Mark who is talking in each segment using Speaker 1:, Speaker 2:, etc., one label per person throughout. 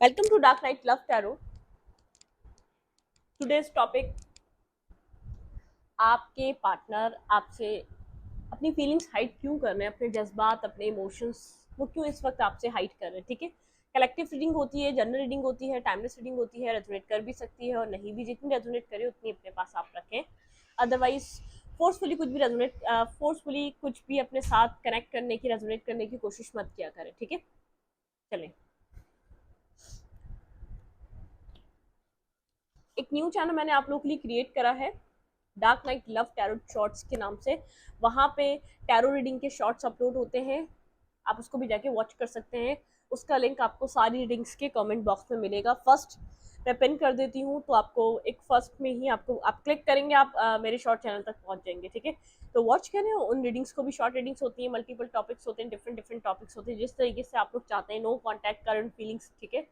Speaker 1: Welcome to Dark Knight Love Tarot. Today's topic, आपके partner आपसे अपनी फीलिंग्स हाइड क्यों कर रहे हैं, अपने जज्बात, अपने इमोशंस वो क्यों इस वक्त आपसे हाइड कर रहे हैं। ठीक है, कलेक्टिव रीडिंग होती है, जनरल रीडिंग होती है, टाइमलेस रीडिंग होती है, रेजोनेट कर भी सकती है और नहीं भी। जितनी रेजोनेट करे उतनी अपने पास आप रखें। अदरवाइज फोर्सफुली कुछ भी अपने साथ कनेक्ट करने की, रेजोनेट करने की कोशिश मत किया करें। ठीक है, चलें। एक न्यू चैनल मैंने आप लोगों के लिए क्रिएट करा है, dark night love tarot shorts के नाम से। वहाँ पे टैरो रीडिंग के शॉर्ट्स अपलोड होते हैं, आप उसको भी जाके वॉच कर सकते हैं। उसका लिंक आपको सारी रीडिंग्स के कमेंट बॉक्स में मिलेगा। फर्स्ट मैं पिन कर देती हूँ, तो आपको एक फर्स्ट में ही आप क्लिक करेंगे, आप मेरे शॉर्ट चैनल तक पहुँच जाएंगे। ठीक है, तो वॉच करें उन रीडिंग्स को भी। शॉर्ट रीडिंग्स होती है, मल्टीपल टॉपिक्स होते हैं, डिफरेंट डिफरेंट टॉपिक्स होते हैं, जिस तरीके से आप लोग चाहते हैं। नो कॉन्टैक्ट, करंट फीलिंग्स, ठीक है,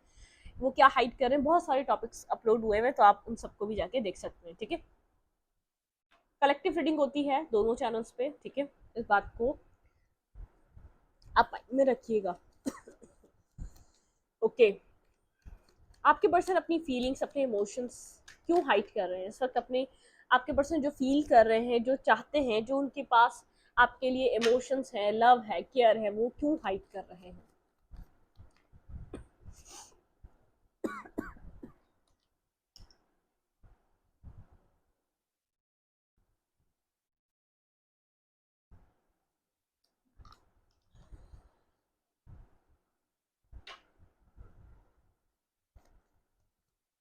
Speaker 1: वो क्या हाइड कर रहे हैं, बहुत सारे टॉपिक्स अपलोड हुए हैं, तो आप उन सबको भी जाके देख सकते हैं। ठीक है, कलेक्टिव रीडिंग होती है दोनों चैनल्स पे। ठीक है, इस बात को आप माइंड में रखिएगा। ओके, आपके पर्सन अपनी फीलिंग्स, अपने इमोशंस क्यों हाइड कर रहे हैं इस वक्त। अपने आपके पर्सन जो फील कर रहे हैं, जो चाहते हैं, जो उनके पास आपके लिए इमोशंस है, लव है, केयर है, वो क्यों हाइड कर रहे हैं।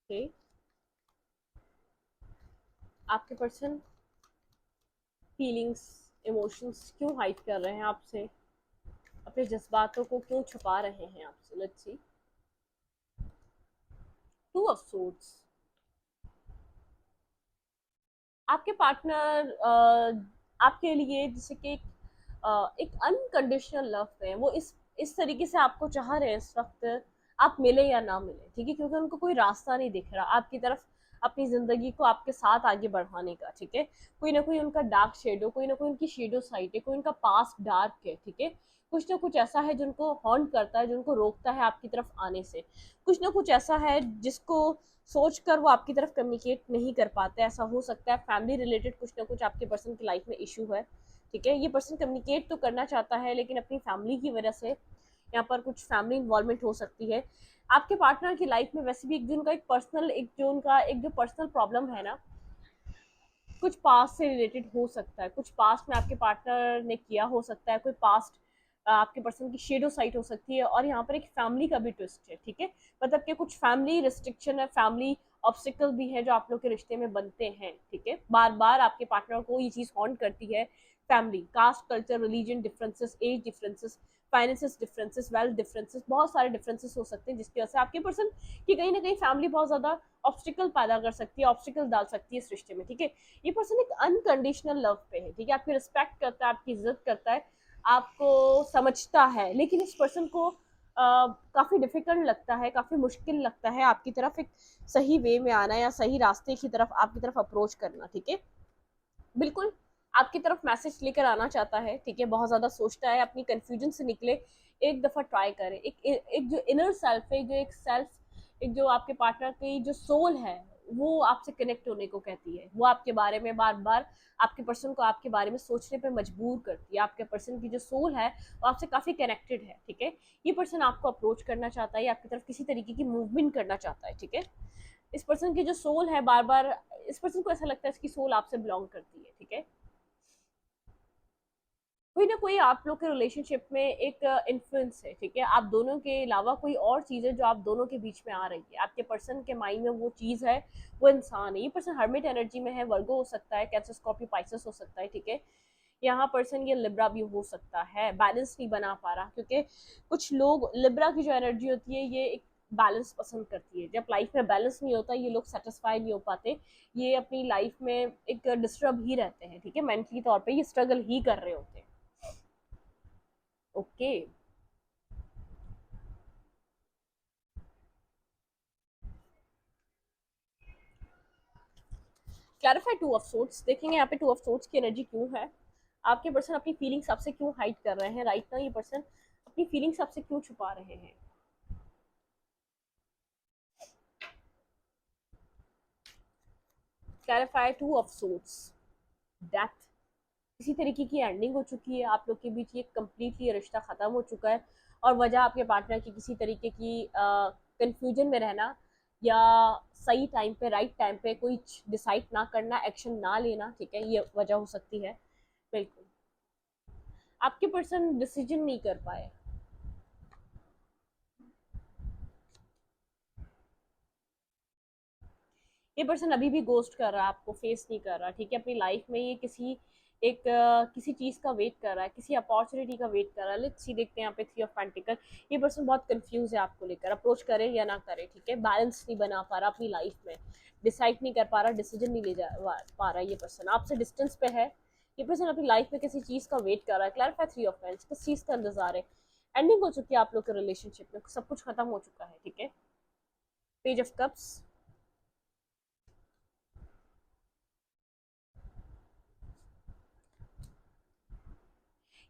Speaker 1: ओके, आपके पर्सन फीलिंग्स, इमोशंस क्यों हाइड कर रहे हैं आपसे, अपने जज्बातों को क्यों छुपा रहे हैं आपसे। Let's see, two of swords. आपके पार्टनर आपके लिए जैसे कि एक अनकंडीशनल लव है, वो इस तरीके से आपको चाह रहे हैं इस वक्त, आप मिले या ना मिले। ठीक है, क्योंकि उनको कोई रास्ता नहीं दिख रहा आपकी तरफ, अपनी जिंदगी को आपके साथ आगे बढ़ाने का। ठीक है, कोई ना कोई उनका डार्क शेडो, कोई ना कोई उनकी शेडो साइड है, कोई उनका पास्ट डार्क है। ठीक है, कुछ ना कुछ ऐसा है जिनको हॉन्ट करता है, जिनको रोकता है आपकी तरफ आने से। कुछ ना कुछ ऐसा है जिसको सोच कर वो आपकी तरफ कम्युनिकेट नहीं कर पाते। ऐसा हो सकता है फैमिली रिलेटेड कुछ ना कुछ आपके पर्सन की लाइफ में इशू है। ठीक है, ये पर्सन कम्युनिकेट तो करना चाहता है, लेकिन अपनी फैमिली की वजह से यहाँ पर कुछ फैमिली इन्वॉल्वमेंट हो सकती है। आपके पार्टनर की लाइफ में वैसे भी एक जो उनका एक जो पर्सनल प्रॉब्लम है ना, कुछ पास्ट से रिलेटेड हो सकता है, कुछ पास्ट में आपके पार्टनर ने किया हो सकता है, कोई पास्ट आपके पर्सन की शेडो साइट हो सकती है। और यहाँ पर एक फैमिली का भी ट्विस्ट है। ठीक है, मतलब कि कुछ फैमिली रिस्ट्रिक्शन है, फैमिली ऑब्स्टिकल भी है जो आप लोग के रिश्ते में बनते हैं। ठीक है, बार बार आपके पार्टनर को ये चीज हॉन्ट करती है। Family, caste, culture, religion differences, age differences, finances differences, wealth differences, बहुत सारे डिफरेंसेस हो सकते हैं, जिसकी वजह से आपके पर्सन की कहीं ना कहीं फैमिली बहुत ज्यादा ऑब्स्टिकल पैदा कर सकती है, ऑब्स्टिकल डाल सकती है इस रिश्ते में। ठीक है, ये पर्सन एक अनकंडीशनल लव पे है। ठीक है, आपकी रिस्पेक्ट करता है, आपकी इज्जत करता है, आपको समझता है, लेकिन इस पर्सन को काफी डिफिकल्ट लगता है, काफी मुश्किल लगता है आपकी तरफ एक सही वे में आना, या सही रास्ते की तरफ आपकी तरफ अप्रोच करना। ठीक है, बिल्कुल आपकी तरफ मैसेज लेकर आना चाहता है। ठीक है, बहुत ज्यादा सोचता है, अपनी कंफ्यूजन से निकले, एक दफा ट्राई करे। एक जो इनर सेल्फ है, जो एक सेल्फ, एक जो आपके पार्टनर की जो सोल है, वो आपसे कनेक्ट होने को कहती है। वो आपके बारे में बार बार, आपके पर्सन को आपके बारे में सोचने पे मजबूर करती है। आपके पर्सन की जो सोल है वो आपसे काफी कनेक्टेड है। ठीक है, ये पर्सन आपको अप्रोच करना चाहता है, आपकी तरफ किसी तरीके की मूवमेंट करना चाहता है। ठीक है, इस पर्सन की जो सोल है, बार बार इस पर्सन को ऐसा लगता है इसकी सोल आपसे बिलोंग करती है। ठीक है, कोई ना कोई आप लोग के रिलेशनशिप में एक इन्फ्लुएंस है। ठीक है, आप दोनों के अलावा कोई और चीज है जो आप दोनों के बीच में आ रही है। आपके पर्सन के माइंड में वो चीज है, वो इंसान है। ये पर्सन हर्मिट एनर्जी में है, वर्गो हो सकता है, कैंसर, स्कॉर्पियो, पाइसेस हो सकता है। ठीक है, यहाँ पर्सन ये लिब्रा भी हो सकता है, बैलेंस नहीं बना पा रहा, क्योंकि कुछ लोग, लिब्रा की जो एनर्जी होती है, ये एक बैलेंस पसंद करती है। जब लाइफ में बैलेंस नहीं होता, ये लोग सेटिस्फाई नहीं हो पाते, ये अपनी लाइफ में एक डिस्टर्ब ही रहते हैं। ठीक है, मेंटली तौर पे ये स्ट्रगल ही कर रहे होते हैं। Okay, clarify two of sorts. देखेंगे यहाँ पे टू ऑफ सोर्ट्स की एनर्जी क्यों है, आपके पर्सन अपनी फीलिंग्स आपसे क्यों हाइड कर रहे हैं राइट ना, ये पर्सन अपनी फीलिंग्स आपसे क्यों छुपा रहे हैं। Clarify two of sorts, death, किसी तरीके की एंडिंग हो चुकी है आप लोग के बीच, ये कम्प्लीटली रिश्ता ख़त्म हो चुका है। और वजह आपके पार्टनर की किसी तरीके की कंफ्यूजन में रहना, या सही टाइम पे राइट टाइम पे कोई डिसाइड ना करना, एक्शन ना लेना, ठीक है, ये वजह हो सकती है। बिल्कुल, आपके पर्सन डिसीजन नहीं कर पाए। ये पर्सन अभी भी गोस्ट कर रहा है, आपको फेस नहीं कर रहा, ठीक है, अपनी लाइफ में ये किसी चीज का वेट कर रहा है, किसी अपॉर्चुनिटी का वेट कर रहा है। लेट्स सी, देखते हैं यहाँ पे थ्री ऑफ पेंटिकल। ये पर्सन बहुत कंफ्यूज है आपको लेकर, अप्रोच करे या ना करे, ठीक है, बैलेंस नहीं बना पा रहा अपनी लाइफ में, डिसाइड नहीं कर पा रहा, डिसीजन नहीं ले जा पा रहा। ये पर्सन आपसे डिस्टेंस पे है। ये पर्सन अपनी लाइफ में किसी चीज का वेट कर रहा है। क्लैरिफाई थ्री ऑफ पेंट्स, किस चीज का इंतजार है। एंडिंग हो चुकी है आप लोग के रिलेशनशिप में, सब कुछ खत्म हो चुका है, ठीक है। पेज ऑफ कप्स,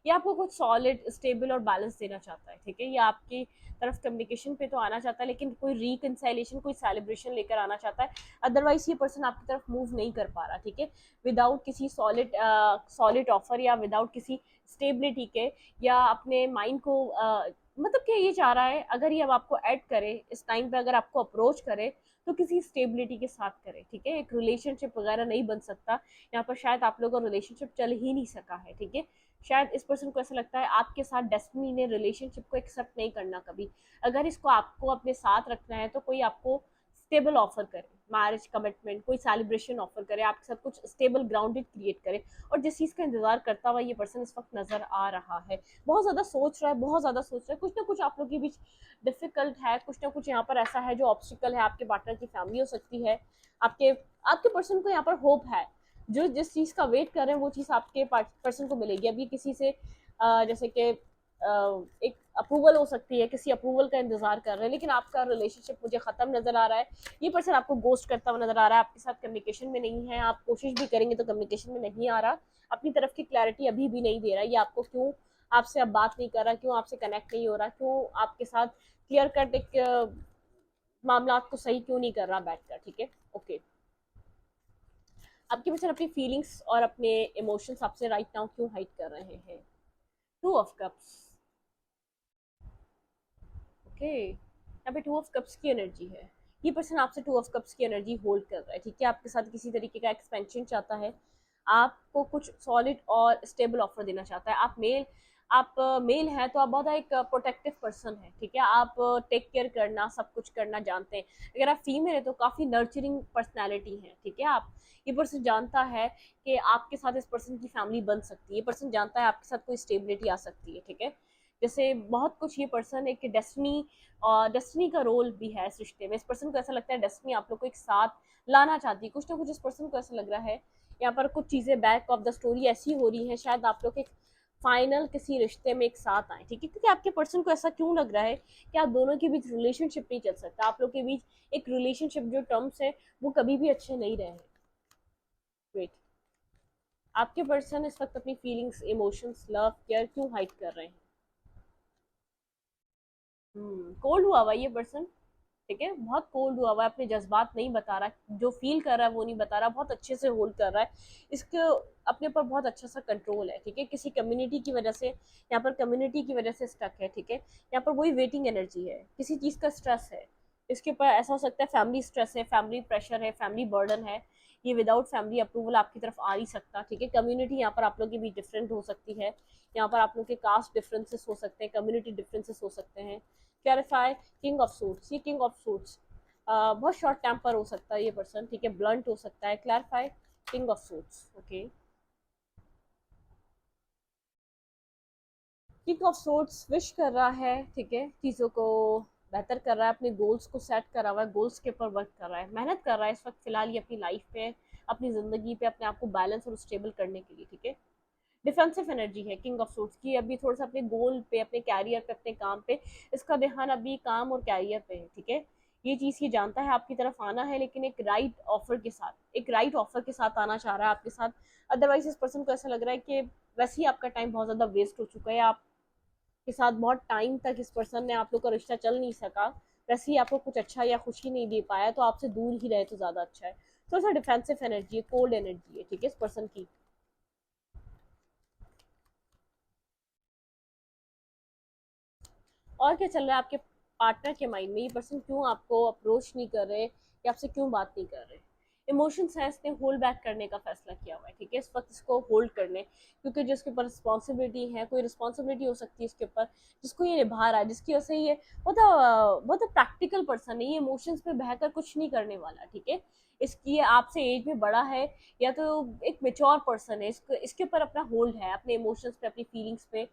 Speaker 1: ये आपको कुछ सॉलिड, स्टेबल और बैलेंस देना चाहता है, ठीक है। ये आपकी तरफ कम्युनिकेशन पे तो आना चाहता है, लेकिन कोई रिकंसाइलेशन, कोई सेलिब्रेशन लेकर आना चाहता है। अदरवाइज ये पर्सन आपकी तरफ मूव नहीं कर पा रहा, ठीक है, विदाउट किसी सॉलिड ऑफर, या विदाउट किसी स्टेबिलिटी के, या अपने माइंड को मतलब कि ये चाह रहा है, अगर ये अब आपको ऐड करे इस टाइम पे, अगर आपको अप्रोच करे, तो किसी स्टेबिलिटी के साथ करे, ठीक है। एक रिलेशनशिप वगैरह नहीं बन सकता यहाँ पर, शायद आप लोगों का रिलेशनशिप चल ही नहीं सका है, ठीक है। शायद इस पर्सन को ऐसा लगता है आपके साथ डेस्टिनी ने रिलेशनशिप को एक्सेप्ट नहीं करना कभी। अगर इसको आपको अपने साथ रखना है तो कोई आपको स्टेबल ऑफर करे, मैरिज कमिटमेंट, कोई सेलिब्रेशन ऑफर करे, आपके साथ कुछ स्टेबल ग्राउंडेड क्रिएट करे। और जिस चीज़ का इंतजार करता हुआ ये पर्सन इस वक्त नजर आ रहा है, बहुत ज़्यादा सोच रहा है, बहुत ज़्यादा सोच रहा है, कुछ ना कुछ आप लोग के बीच डिफिकल्ट है, कुछ ना कुछ यहाँ पर ऐसा है जो ऑब्स्टिकल है। आपके पार्टनर की फैमिली हो सकती है, आपके आपके पर्सन को यहाँ पर होप है, जो जिस चीज़ का वेट कर रहे हैं वो चीज़ आपके पर्सन को मिलेगी। अभी किसी से जैसे कि एक अप्रूवल हो सकती है, किसी अप्रूवल का इंतजार कर रहे हैं, लेकिन आपका रिलेशनशिप मुझे खत्म नजर आ रहा है। ये पर्सन आपको गोस्ट करता हुआ नजर आ रहा है, आपके साथ कम्युनिकेशन में नहीं है, आप कोशिश भी करेंगे तो कम्युनिकेशन में नहीं आ रहा, अपनी तरफ की क्लैरिटी अभी भी नहीं दे रहा। ये आपको क्यों, आपसे अब बात नहीं कर रहा, क्यों आपसे कनेक्ट नहीं हो रहा, क्यों आपके साथ क्लियर कट एक मामला को सही क्यों नहीं कर रहा बैठकर, ठीक है। ओके, आपके पर्सन अपनी फीलिंग्स और अपने इमोशंस आपसे राइट नाउ क्यों हाइड कर रहे हैं। टू ऑफ कप्स, ओके, यहाँ पे टू ऑफ कप्स की एनर्जी है। ये पर्सन आपसे टू ऑफ कप्स की एनर्जी होल्ड कर रहा है, ठीक है, आपके साथ किसी तरीके का एक्सपेंशन चाहता है, आपको कुछ सॉलिड और स्टेबल ऑफर देना चाहता है। आप मेल है तो आप बहुत एक प्रोटेक्टिव पर्सन है, ठीक है, आप टेक केयर करना, सब कुछ करना जानते हैं। अगर आप फीमेल है तो काफ़ी नर्चरिंग पर्सनैलिटी है, ठीक है। आप, ये पर्सन जानता है कि आपके साथ इस पर्सन की फैमिली बन सकती है, ये पर्सन जानता है आपके साथ कोई स्टेबिलिटी आ सकती है, ठीक है। जैसे बहुत कुछ ये पर्सन एक डेस्टिनी का रोल भी है इस रिश्ते में। इस पर्सन को ऐसा लगता है डेस्टिनी आप लोग को एक साथ लाना चाहती है, कुछ ना कुछ इस पर्सन को ऐसा लग रहा है। यहाँ पर कुछ चीज़ें बैक ऑफ द स्टोरी ऐसी हो रही है, शायद आप लोग एक फाइनल किसी रिश्ते में एक साथ आए, ठीक है, क्योंकि आपके पर्सन को ऐसा क्यों लग रहा है कि आप दोनों के बीच रिलेशनशिप नहीं चल सकता, आप लोग के बीच एक रिलेशनशिप जो टर्म्स है वो कभी भी अच्छे नहीं रहे हैं। वेट, आपके पर्सन इस वक्त अपनी फीलिंग्स, इमोशंस, लव, केयर क्यों हाइड कर रहे हैं। कोल्ड हुआ हुआ ये पर्सन, ठीक है, बहुत कोल्ड हुआ हुआ है, अपने जज्बात नहीं बता रहा, जो फील कर रहा है वो नहीं बता रहा, बहुत अच्छे से होल्ड कर रहा है। इसके अपने पर बहुत अच्छा सा कंट्रोल है, ठीक है, किसी कम्युनिटी की वजह से, यहाँ पर कम्युनिटी की वजह से स्टक है, ठीक है। यहाँ पर वही वेटिंग एनर्जी है, किसी चीज़ का स्ट्रेस है इसके ऊपर, ऐसा हो सकता है फैमिली स्ट्रेस है, फैमिली प्रेशर है, फैमिली बर्डन है। ये विदाउट फैमिली अप्रूवल आपकी तरफ आ नहीं सकता, ठीक है। कम्युनिटी यहाँ पर आप लोग के बीच डिफरेंट हो सकती है, यहाँ पर आप लोग के कास्ट डिफरेंसेस हो सकते हैं, कम्युनिटी डिफरेंसेस हो सकते हैं। क्लैरिफाई किंग ऑफ सूट्स, ये किंग ऑफ सूट्स बहुत शॉर्ट टेम्पर हो सकता है ये पर्सन, ठीक है, ब्लंट हो सकता है। Clarify king of suits, okay, king of suits wish कर रहा है, ठीक है, चीज़ों को बेहतर कर रहा है, अपने गोल्स को सेट करा हुआ है, गोल्स के ऊपर वर्क कर रहा है, मेहनत कर रहा है इस वक्त फिलहाल ये अपनी लाइफ पे, अपनी ज़िंदगी पे अपने आप को बैलेंस और स्टेबल करने के लिए, ठीक है। डिफेंसिव एनर्जी है किंग ऑफ सूट्स की, अभी थोड़ा सा अपने गोल पे, अपने कैरियर पे, अपने काम पे इसका ध्यान अभी काम और कैरियर पे है, ठीक है। ये चीज़ ये जानता है आपकी तरफ आना है, लेकिन एक राइट ऑफर के साथ, एक राइट ऑफर के साथ आना चाह रहा है आपके साथ। अदरवाइज इस पर्सन को ऐसा लग रहा है कि वैसे ही आपका टाइम बहुत ज़्यादा वेस्ट हो चुका है, आपके साथ बहुत टाइम तक इस पर्सन ने, आप लोग का रिश्ता चल नहीं सका, वैसे ही आपको कुछ अच्छा या खुशी नहीं दे पाया, तो आपसे दूर ही रहे तो ज़्यादा अच्छा है। थोड़ा सा डिफेंसिव एनर्जी है, कोल्ड एनर्जी है, ठीक है, इस पर्सन की। और क्या चल रहा है आपके पार्टनर के माइंड में, ये पर्सन क्यों आपको अप्रोच नहीं कर रहे या आपसे क्यों बात नहीं कर रहे। इमोशंस है, इसने होल्ड बैक करने का फैसला किया हुआ है, ठीक है, इस वक्त इसको होल्ड करने, क्योंकि जो इसके ऊपर रिस्पॉन्सिबिलिटी है, कोई रिस्पॉन्सिबिलिटी हो सकती है इसके ऊपर जिसको ये निभा रहा है, जिसकी वजह से ये बहुत प्रैक्टिकल पर्सन है, ये इमोशंस पे बहकर कुछ नहीं करने वाला, ठीक है। इसकी ये आपसे एज में बड़ा है या तो एक मेच्योर पर्सन है, इसको इसके ऊपर अपना होल्ड है, अपने इमोशंस पे, अपनी फीलिंग्स पे,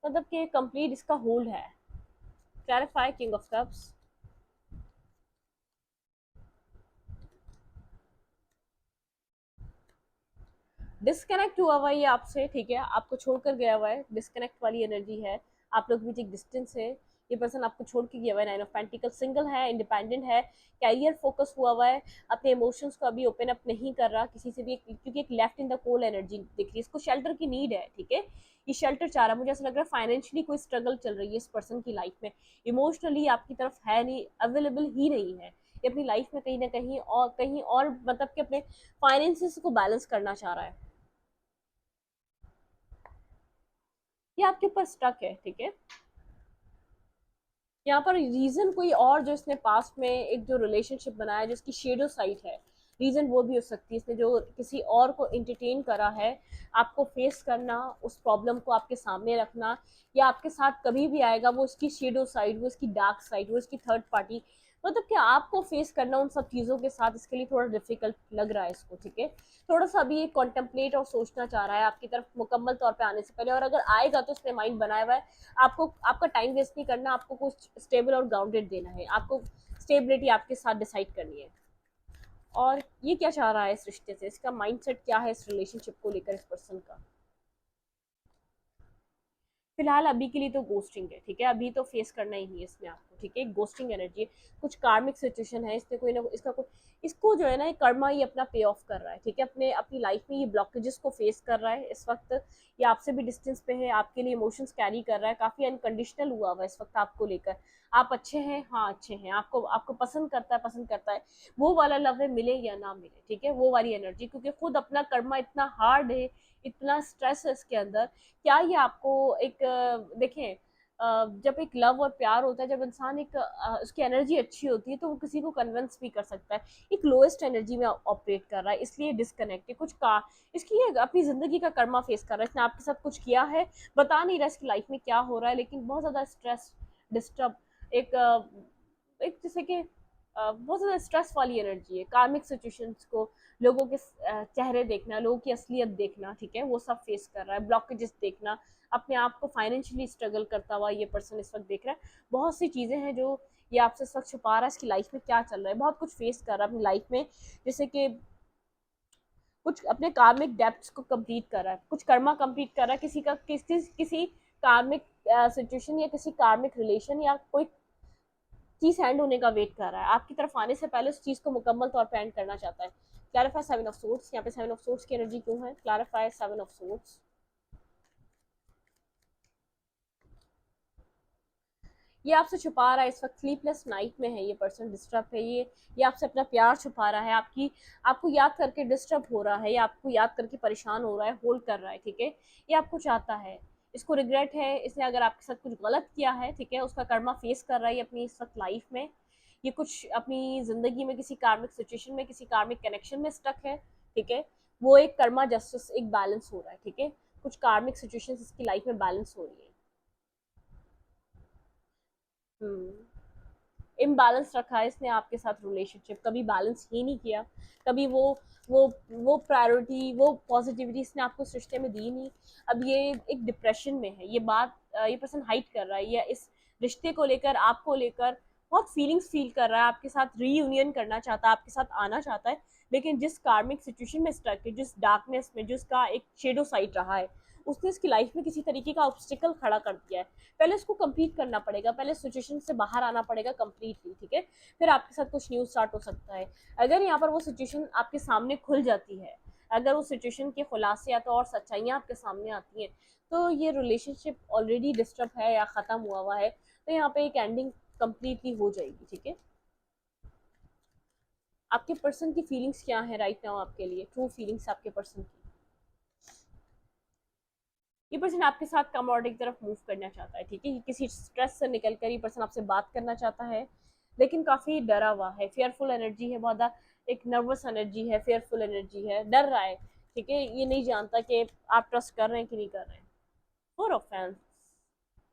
Speaker 1: मतलब कि कंप्लीट इसका होल्ड है। Clarify, king of cups. Disconnect हुआ हुआ है ये आपसे, ठीक है, आपको छोड़कर गया हुआ है, डिस्कनेक्ट वाली एनर्जी है, आप लोग के बीच एक डिस्टेंस है, ये पर्सन आपको छोड़ के गया हुआ है। 9 ऑफ पेंटिकल, सिंगल है, इंडिपेंडेंट है, कैरियर फोकस हुआ हुआ है, अपने इमोशंस को अभी ओपन अप नहीं कर रहा किसी से भी, क्योंकि एक left in the cold energy दिख रही है, इसको शेल्टर की नीड है, ठीक है, ये शेल्टर चाह रहा है। मुझे ऐसा लग रहा है फाइनेंशियली कोई स्ट्रगल चल रही है इस पर्सन की लाइफ में, इमोशनली आपकी तरफ है नहीं, अवेलेबल ही नहीं है, ये अपनी लाइफ में कहीं और मतलब कि अपने फाइनेंसिस को बैलेंस करना चाह रहा है, ये आपके ऊपर स्टक है, ठीक है। यहाँ पर रीजन कोई और, जो इसने पास्ट में एक जो रिलेशनशिप बनाया जिसकी शेडो साइड है, रीजन वो भी हो सकती है, इसने जो किसी और को एंटरटेन करा है, आपको फेस करना, उस प्रॉब्लम को आपके सामने रखना, या आपके साथ कभी भी आएगा वो उसकी शेडो साइड, वो उसकी डार्क साइड, वो उसकी थर्ड पार्टी, मतलब कि आपको फेस करना उन सब चीज़ों के साथ, इसके लिए थोड़ा डिफिकल्ट लग रहा है इसको, ठीक है। थोड़ा सा अभी ये कॉन्टेम्पलेट और सोचना चाह रहा है आपकी तरफ मुकम्मल तौर पे आने से पहले, और अगर आएगा तो उसने माइंड बनाया हुआ है आपको, आपका टाइम वेस्ट नहीं करना, आपको कुछ स्टेबल और ग्राउंडेड देना है, आपको स्टेबिलिटी आपके साथ डिसाइड करनी है। और ये क्या चाह रहा है इस रिश्ते से, इसका माइंडसेट क्या है इस रिलेशनशिप को लेकर इस पर्सन का। फिलहाल अभी के लिए तो गोस्टिंग है, ठीक है, अभी तो फेस करना ही नहीं है इसमें आपको, ठीक है, गोस्टिंग एनर्जी है, कुछ कार्मिक सिचुएशन है, इसने कोई ना इसका कोई, इसको जो है ना, ये कर्मा ही अपना पे ऑफ कर रहा है, ठीक है, अपने अपनी लाइफ में ये ब्लॉकेजेस को फेस कर रहा है इस वक्त, ये आपसे भी डिस्टेंस पे है, आपके लिए इमोशंस कैरी कर रहा है, काफी अनकंडीशनल हुआ हुआ है इस वक्त आपको लेकर, आप अच्छे हैं, हाँ अच्छे हैं, आपको आपको पसंद करता है, वो वाला लव है, मिले या ना मिले, ठीक है, वो वाली एनर्जी, क्योंकि खुद अपना कर्मा इतना हार्ड है, इतना स्ट्रेस है इसके अंदर, क्या ये आपको एक देखें, जब एक लव और प्यार होता है, जब इंसान एक उसकी एनर्जी अच्छी होती है तो वो किसी को कन्विंस भी कर सकता है, एक लोएस्ट एनर्जी में ऑपरेट कर रहा है, इसलिए डिस्कनेक्ट है, कुछ का इसकी ये अपनी जिंदगी का कर्मा फेस कर रहा है, इसने आपके साथ कुछ किया है, बता नहीं रहा इसकी लाइफ में क्या हो रहा है, लेकिन बहुत ज्यादा स्ट्रेस, डिस्टर्ब, एक एक जैसे कि बहुत ज़्यादा स्ट्रेस वाली एनर्जी है, कार्मिक सिचुएशंस को, लोगों के चेहरे देखना, लोगों की असलियत देखना, ठीक है, वो सब फेस कर रहा है, ब्लॉकेजेस देखना, अपने आप को फाइनेंशियली स्ट्रगल करता हुआ ये पर्सन इस वक्त देख रहा है, बहुत सी चीज़ें हैं जो ये आपसे इस वक्त छुपा रहा है, इसकी लाइफ में क्या चल रहा है, बहुत कुछ फेस कर रहा है अपनी लाइफ में, जैसे कि कुछ अपने कार्मिक डेप्थ्स को कंप्लीट कर रहा है, कुछ कर्मा कंप्लीट कर रहा है, किसी कार्मिक सिचुएशन या किसी कार्मिक रिलेशन या कोई चीज एंड होने का वेट कर रहा है, आपकी तरफ आने से पहले उस चीज को मुकम्मल तौर पे एंड करना चाहता है। क्लैरिफाई 7 ऑफ सोर्ड्स, यहाँ पे 7 ऑफ सोर्ड्स की एनर्जी क्यों है, क्लैरिफाई 7 ऑफ सोर्ड्स। ये आपसे छुपा रहा है, इस वक्त स्लीपलेस नाइट में है ये पर्सन, डिस्टर्ब है ये आपसे अपना प्यार छुपा रहा है, आपकी आपको याद करके डिस्टर्ब हो रहा है, या आपको याद करके परेशान हो रहा है, होल्ड कर रहा है, ठीक है, ये आपको चाहता है, इसको रिग्रेट है, इसने अगर आपके साथ कुछ गलत किया है, ठीक है, उसका कर्मा फेस कर रहा है अपनी इस वक्त लाइफ में, ये कुछ अपनी जिंदगी में किसी कार्मिक सिचुएशन में, किसी कार्मिक कनेक्शन में स्टक है, ठीक है, वो एक कर्मा जस्टिस, एक बैलेंस हो रहा है, ठीक है, कुछ कार्मिक सिचुएशंस इसकी लाइफ में बैलेंस हो रही है। इम्बैलेंस रखा है इसने आपके साथ रिलेशनशिप, कभी बैलेंस ही नहीं किया, कभी वो वो प्रायोरिटी, वो पॉजिटिविटी इसने आपको इस रिश्ते में दी नहीं, अब ये एक डिप्रेशन में है, ये बात ये पर्सन हाइड कर रहा है, ये इस रिश्ते को लेकर, आपको लेकर बहुत फीलिंग्स फील कर रहा है, आपके साथ रीयूनियन करना चाहता है, आपके साथ आना चाहता है, लेकिन जिस कार्मिक सिचुएशन में स्टक है, जिस डार्कनेस में, जिसका एक शेडो साइड रहा है, उसने इसकी लाइफ में किसी तरीके का ऑब्स्टिकल खड़ा कर दिया है, पहले इसको कंप्लीट करना पड़ेगा, पहले सिचुएशन से बाहर आना पड़ेगा कंप्लीटली, ठीक है, फिर आपके साथ कुछ न्यू स्टार्ट हो सकता है, अगर यहाँ पर वो सिचुएशन आपके सामने खुल जाती है, अगर उस सिचुएशन के खुलासे या तो और सच्चाइयाँ आपके सामने आती हैं, तो ये रिलेशनशिप ऑलरेडी डिस्टर्ब है या ख़त्म हुआ है, तो यहाँ पे एक एंडिंग कंप्लीटली हो जाएगी, ठीक है। आपके पर्सन की फीलिंग्स क्या है राइट नाउ आपके लिए, ट्रू फीलिंग्स आपके पर्सन की। ये पर्सन आपके साथ कमोड की तरफ मूव करना चाहता है, ठीक है। किसी स्ट्रेस से निकल कर ये पर्सन आपसे बात करना चाहता है, लेकिन काफी डरा हुआ है, फेयरफुल एनर्जी है, बहुत एक नर्वस एनर्जी है, फेयरफुल एनर्जी है, डर रहा है, ठीक है। ये नहीं जानता कि आप ट्रस्ट कर रहे हैं कि नहीं कर रहे हैं। फोर ऑफ फैंस,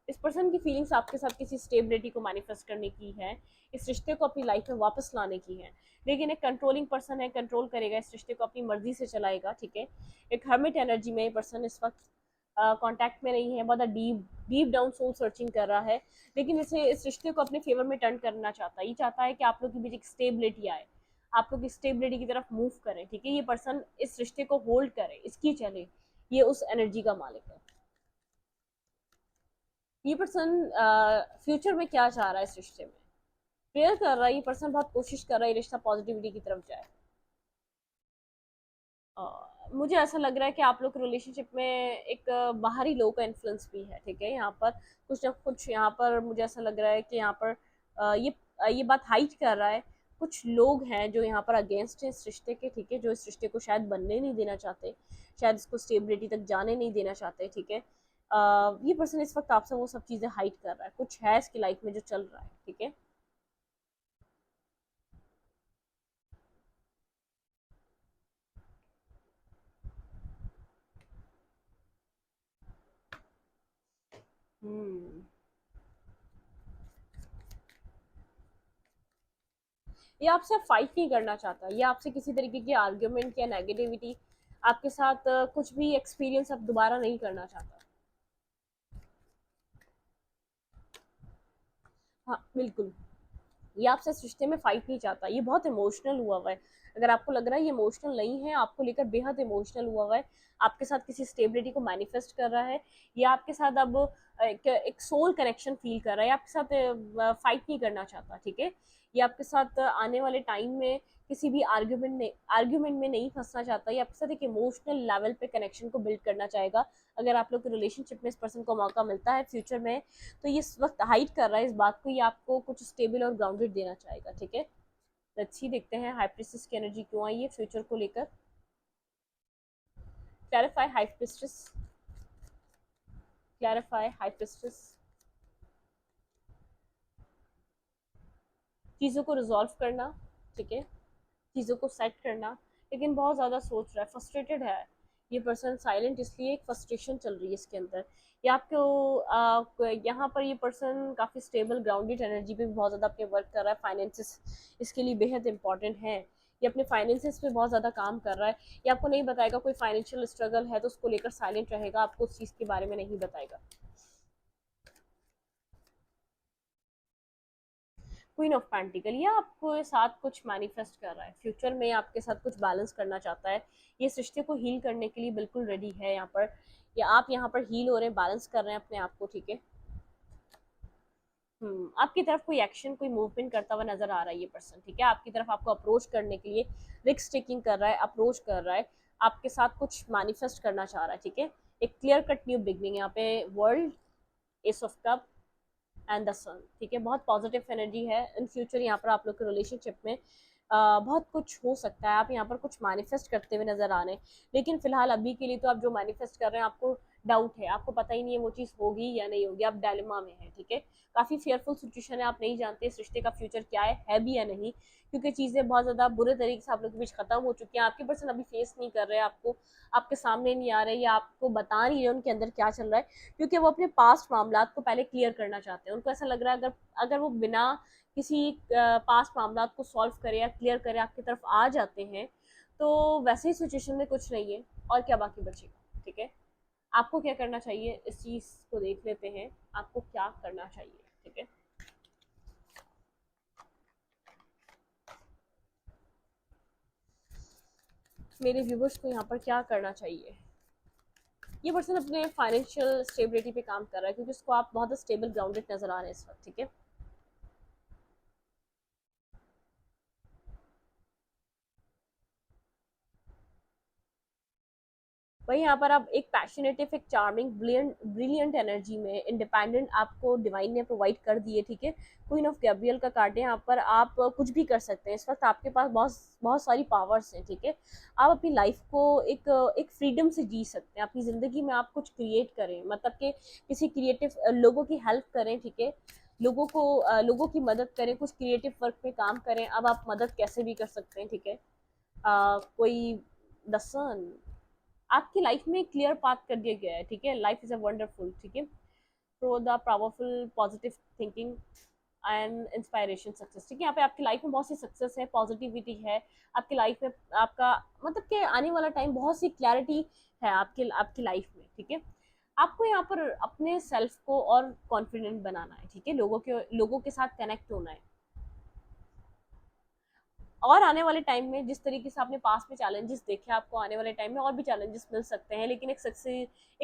Speaker 1: इस पर्सन की फीलिंग्स आपके साथ किसी स्टेबिलिटी को मैनिफेस्ट करने की है, इस रिश्ते को अपनी लाइफ में वापस लाने की है। लेकिन एक कंट्रोलिंग पर्सन है, कंट्रोल करेगा, इस रिश्ते को अपनी मर्जी से चलाएगा, ठीक है। एक हर्मिट एनर्जी में ये पर्सन इस वक्त कांटेक्ट में नहीं है, बहुत deep deep down soul searching कर रहा है, लेकिन इसे इस रिश्ते को अपने फेवर में टर्न करना चाहता है। ये चाहता है कि आप लोग के बीच एक स्टेबिलिटी आए, आप लोग इस स्टेबिलिटी की तरफ मूव करें, ठीक है। ये पर्सन इस रिश्ते को होल्ड करे, इसकी चले, ये उस एनर्जी का मालिक है। ये पर्सन फ्यूचर में क्या चाह रहा है, इस रिश्ते में प्रेयर कर रहा है, ये पर्सन बहुत कोशिश कर रहा है ये रिश्ता पॉजिटिविटी की तरफ जाए। मुझे ऐसा लग रहा है कि आप लोग के रिलेशनशिप में एक बाहरी लोग का इन्फ्लुएंस भी है, ठीक है। यहाँ पर कुछ ना कुछ, यहाँ पर मुझे ऐसा लग रहा है कि यहाँ पर ये बात हाइट कर रहा है। कुछ लोग हैं जो यहाँ पर अगेंस्ट हैं इस रिश्ते के, ठीक है, जो इस रिश्ते को शायद बनने नहीं देना चाहते, शायद इसको स्टेबिलिटी तक जाने नहीं देना चाहते, ठीक है। ये पर्सन इस वक्त आपसे वो सब चीज़ें हाइट कर रहा है, कुछ है इसकी लाइफ में जो चल रहा है, ठीक है। हम्म, ये आपसे फाइट नहीं करना चाहता, ये आपसे किसी तरीके की आर्ग्यूमेंट या नेगेटिविटी, आपके साथ कुछ भी एक्सपीरियंस अब दोबारा नहीं करना चाहता। हाँ बिल्कुल, ये आपसे इस रिश्ते में फाइट नहीं चाहता, ये बहुत इमोशनल हुआ हुआ है। अगर आपको लग रहा है ये इमोशनल नहीं है, आपको लेकर बेहद इमोशनल हुआ हुआ है, आपके साथ किसी स्टेबिलिटी को मैनिफेस्ट कर रहा है, या आपके साथ अब एक सोल कनेक्शन फील कर रहा है, आपके साथ फाइट नहीं करना चाहता, ठीक है। ये आपके साथ आने वाले टाइम में किसी भी आर्ग्यूमेंट में नहीं फंसना चाहता, ये आपके साथ एक इमोशनल लेवल पे कनेक्शन को बिल्ड करना चाहेगा। अगर आप लोग के रिलेशनशिप में इस पर्सन को मौका मिलता है फ्यूचर में, तो ये इस वक्त हाइड कर रहा है इस बात को, ये आपको कुछ स्टेबल और ग्राउंडेड देना चाहेगा, ठीक है। लेट्स सी, देखते हैं हाई प्रिस्टेस की एनर्जी क्यों आई है फ्यूचर को लेकर। Clarify high priestess, clarify high priestess. चीज़ों को रिजॉल्व करना, ठीक है, चीज़ों को सेट करना, लेकिन बहुत ज़्यादा सोच रहा है, फ्रस्ट्रेटेड है ये पर्सन, साइलेंट इसलिए, एक फ्रस्ट्रेशन चल रही है इसके अंदर। या आपको यहाँ पर ये पर्सन काफ़ी स्टेबल ग्राउंडेड एनर्जी पे भी बहुत ज़्यादा अपने वर्क कर रहा है, फाइनेंसिस इसके लिए बेहद इंपॉर्टेंट है, ये अपने फाइनेंसिस पे बहुत ज़्यादा काम कर रहा है। ये आपको नहीं बताएगा, कोई फाइनेंशियल स्ट्रगल है तो उसको लेकर साइलेंट रहेगा, आपको उस चीज़ के बारे में नहीं बताएगा। क्वीन ऑफ पेंटिकल, ये आपको साथ कुछ मैनिफेस्ट कर रहा है, फ्यूचर में आपके साथ कुछ बैलेंस करना चाहता है, ये इस रिश्ते को हील करने के लिए बिल्कुल रेडी है यहाँ पर, या आप यहाँ पर हील हो रहे हैं, बैलेंस कर रहे हैं अपने आप को, ठीक है। आपकी तरफ कोई एक्शन, कोई मूवमेंट करता हुआ नजर आ रहा है ये पर्सन, ठीक है। आपकी तरफ आपको अप्रोच करने के लिए रिस्क टेकिंग कर रहा है, अप्रोच कर रहा है, आपके साथ कुछ मैनिफेस्ट करना चाह रहा है, ठीक है। एक क्लियर कट न्यू बिगनिंग यहाँ पे, world, ace of cup and the sun, ठीक है। बहुत पॉजिटिव एनर्जी है, इन फ्यूचर यहाँ पर आप लोग के रिलेशनशिप में बहुत कुछ हो सकता है, आप यहाँ पर कुछ मैनिफेस्ट करते हुए नजर आ रहे हैं, लेकिन फिलहाल अभी के लिए तो आप जो मैनिफेस्ट कर रहे हैं आपको डाउट है, आपको पता ही नहीं है वो चीज़ होगी या नहीं होगी, आप डायलेमा में हैं, ठीक है। काफ़ी फेयरफुल सिचुएशन है, आप नहीं जानते इस रिश्ते का फ्यूचर क्या है भी या नहीं, क्योंकि चीज़ें बहुत ज़्यादा बुरे तरीके से आप लोग के बीच खत्म हो चुकी हैं, आपके पर्सन अभी फेस नहीं कर रहे हैं आपको, आपके सामने नहीं आ रहे, या आपको बता नहीं रहे उनके अंदर क्या चल रहा है, क्योंकि वो अपने पास्ट मामला को पहले क्लियर करना चाहते हैं। उनको ऐसा लग रहा है अगर अगर वो बिना किसी पास्ट मामला को सॉल्व करे या क्लियर करे आपकी तरफ आ जाते हैं, तो वैसे ही सिचुएशन में कुछ नहीं है, और क्या बाकी बचेगा, ठीक है। आपको क्या करना चाहिए, इस चीज़ को देख लेते हैं, आपको क्या करना चाहिए, ठीक है। मेरे व्यूवर्स को यहाँ पर क्या करना चाहिए, ये पर्सन अपने फाइनेंशियल स्टेबिलिटी पे काम कर रहा है, क्योंकि उसको आप बहुत स्टेबल ग्राउंडेड नजर आ रहे हैं इस वक्त, ठीक है। वहीं यहाँ पर आप एक पैशनेटिव, एक चार्मिंग, ब्रिलियंट एनर्जी में इंडिपेंडेंट आपको डिवाइन ने प्रोवाइड कर दिए, ठीक है। क्वीन ऑफ गैब्रियल का कार्ड है, यहाँ पर आप कुछ भी कर सकते हैं। इस वक्त आपके पास बहुत बहुत सारी पावर्स हैं, ठीक है। आप अपनी लाइफ को एक एक फ्रीडम से जी सकते हैं। अपनी ज़िंदगी में आप कुछ क्रिएट करें, मतलब कि किसी क्रिएटिव लोगों की हेल्प करें, ठीक है। लोगों की मदद करें, कुछ क्रिएटिव वर्क में काम करें। अब आप मदद कैसे भी कर सकते हैं, ठीक है। कोई द सन आपकी लाइफ में क्लियर पाथ कर दिया गया है, ठीक है। लाइफ इज अ वंडरफुल, ठीक है। Through the powerful positive thinking and inspiration success, ठीक है। यहाँ पे आपकी लाइफ में बहुत सी सक्सेस है, पॉजिटिविटी है आपकी लाइफ में। आपका मतलब कि आने वाला टाइम बहुत सी क्लैरिटी है आपकी आपकी लाइफ में, ठीक है। आपको यहाँ पर अपने सेल्फ को और कॉन्फिडेंट बनाना है, ठीक है। लोगों के साथ कनेक्ट होना है। और आने वाले टाइम में जिस तरीके से आपने पास में चैलेंजेस देखे, आपको आने वाले टाइम में और भी चैलेंजेस मिल सकते हैं, लेकिन एक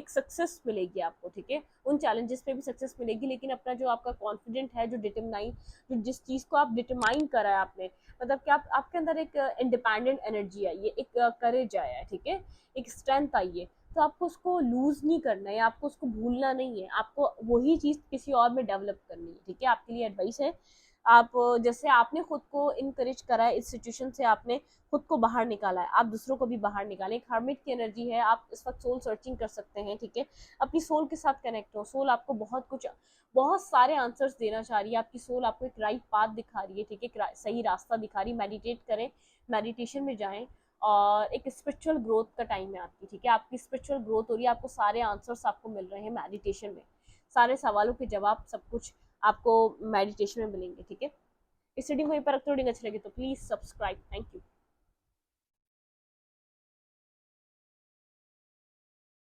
Speaker 1: सक्सेस मिलेगी आपको, ठीक है। उन चैलेंजेस पे भी सक्सेस मिलेगी, लेकिन अपना जो आपका कॉन्फिडेंट है, जो जिस चीज को आप डिटरमाइन करा है आपने, मतलब कि आप आपके अंदर एक इंडिपेंडेंट एनर्जी आई है, एक करेज आया है, ठीक है। एक स्ट्रेंथ आई है। तो आपको उसको लूज नहीं करना है, आपको उसको भूलना नहीं है, आपको वही चीज किसी और में डेवलप करनी है, ठीक है। आपके लिए एडवाइस है, आप जैसे आपने खुद को इनकरेज करा है, इस सिचुएशन से आपने खुद को बाहर निकाला है, आप दूसरों को भी बाहर निकालें। एक हर्मिट की एनर्जी है, आप इस वक्त सोल सर्चिंग कर सकते हैं, ठीक है। अपनी सोल के साथ कनेक्ट हो। सोल आपको बहुत सारे आंसर्स देना चाह रही है। आपकी सोल आपको एक राइट पाथ दिखा रही है, ठीक है, सही रास्ता दिखा रही है। मेडिटेट करें, मेडिटेशन में जाएं, और एक स्पिरिचुअल ग्रोथ का टाइम है आपकी, ठीक है। आपकी स्पिरिचुअल ग्रोथ हो रही है, आपको सारे आंसर्स आपको मिल रहे हैं मेडिटेशन में। सारे सवालों के जवाब, सब कुछ आपको मेडिटेशन में मिलेंगे, ठीक है। इस रीडिंग को यहीं पर रखते, रीडिंग अच्छी लगी तो प्लीज सब्सक्राइब। Thank you.